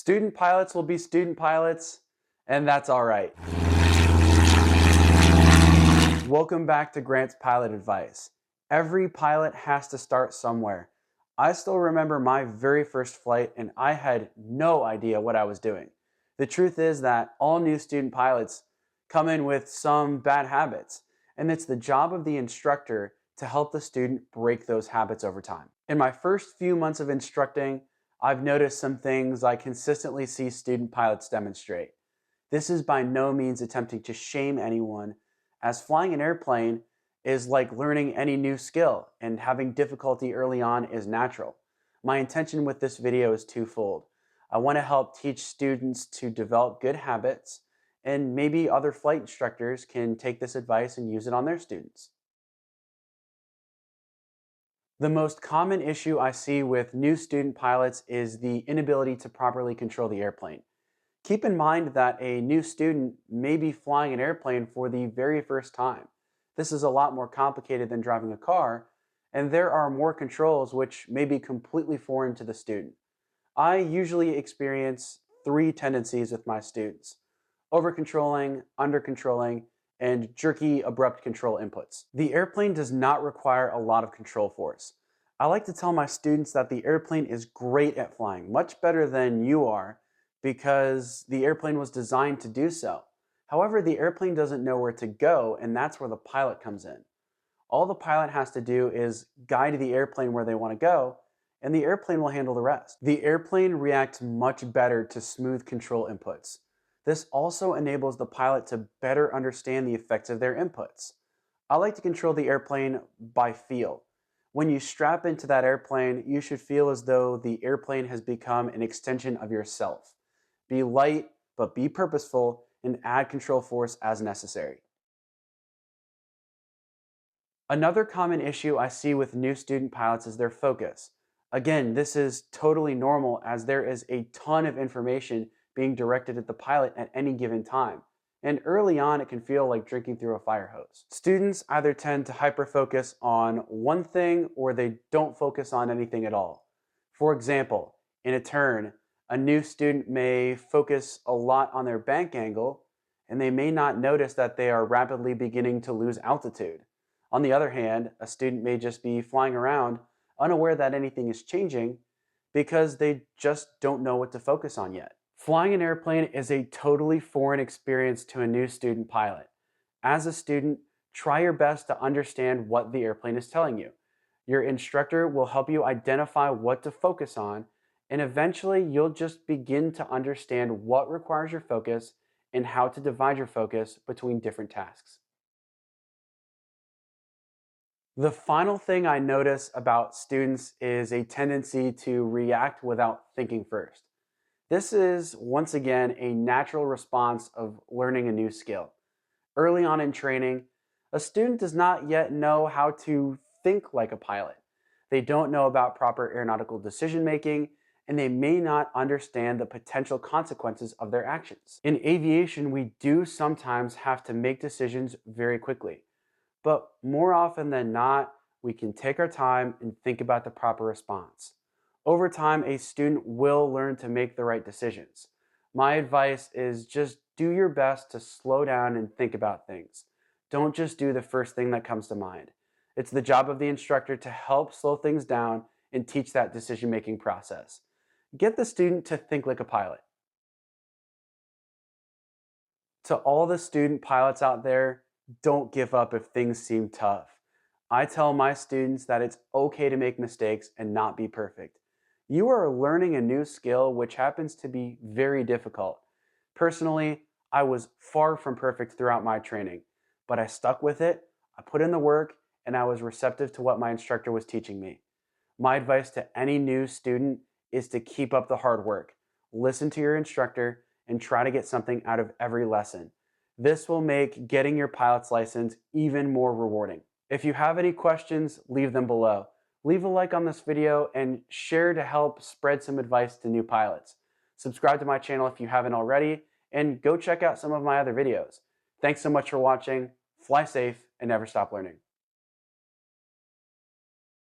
Student pilots will be student pilots, and that's all right. Welcome back to Grant's Pilot Advice. Every pilot has to start somewhere. I still remember my very first flight, and I had no idea what I was doing. The truth is that all new student pilots come in with some bad habits, and it's the job of the instructor to help the student break those habits over time. In my first few months of instructing, I've noticed some things I consistently see student pilots demonstrate. This is by no means attempting to shame anyone, as flying an airplane is like learning any new skill, and having difficulty early on is natural. My intention with this video is twofold. I want to help teach students to develop good habits, and maybe other flight instructors can take this advice and use it on their students. The most common issue I see with new student pilots is the inability to properly control the airplane. Keep in mind that a new student may be flying an airplane for the very first time. This is a lot more complicated than driving a car, and there are more controls which may be completely foreign to the student. I usually experience three tendencies with my students: over-controlling, under-controlling, and jerky, abrupt control inputs. The airplane does not require a lot of control force. I like to tell my students that the airplane is great at flying, much better than you are, because the airplane was designed to do so. However, the airplane doesn't know where to go, and that's where the pilot comes in. All the pilot has to do is guide the airplane where they want to go, and the airplane will handle the rest. The airplane reacts much better to smooth control inputs. This also enables the pilot to better understand the effects of their inputs. I like to control the airplane by feel. When you strap into that airplane, you should feel as though the airplane has become an extension of yourself. Be light, but be purposeful, and add control force as necessary. Another common issue I see with new student pilots is their focus. Again, this is totally normal, as there is a ton of information being directed at the pilot at any given time. And early on, it can feel like drinking through a fire hose. Students either tend to hyper-focus on one thing, or they don't focus on anything at all. For example, in a turn, a new student may focus a lot on their bank angle, and they may not notice that they are rapidly beginning to lose altitude. On the other hand, a student may just be flying around unaware that anything is changing because they just don't know what to focus on yet. Flying an airplane is a totally foreign experience to a new student pilot. As a student, try your best to understand what the airplane is telling you. Your instructor will help you identify what to focus on, and eventually you'll just begin to understand what requires your focus and how to divide your focus between different tasks. The final thing I notice about students is a tendency to react without thinking first. This is, once again, a natural response of learning a new skill. Early on in training, a student does not yet know how to think like a pilot. They don't know about proper aeronautical decision making, and they may not understand the potential consequences of their actions. In aviation, we do sometimes have to make decisions very quickly, but more often than not, we can take our time and think about the proper response. Over time, a student will learn to make the right decisions. My advice is just do your best to slow down and think about things. Don't just do the first thing that comes to mind. It's the job of the instructor to help slow things down and teach that decision-making process. Get the student to think like a pilot. To all the student pilots out there, don't give up if things seem tough. I tell my students that it's okay to make mistakes and not be perfect. You are learning a new skill which happens to be very difficult. Personally, I was far from perfect throughout my training, but I stuck with it, I put in the work, and I was receptive to what my instructor was teaching me. My advice to any new student is to keep up the hard work. Listen to your instructor and try to get something out of every lesson. This will make getting your pilot's license even more rewarding. If you have any questions, leave them below. Leave a like on this video and share to help spread some advice to new pilots. Subscribe to my channel if you haven't already, and go check out some of my other videos. Thanks so much for watching. Fly safe and never stop learning.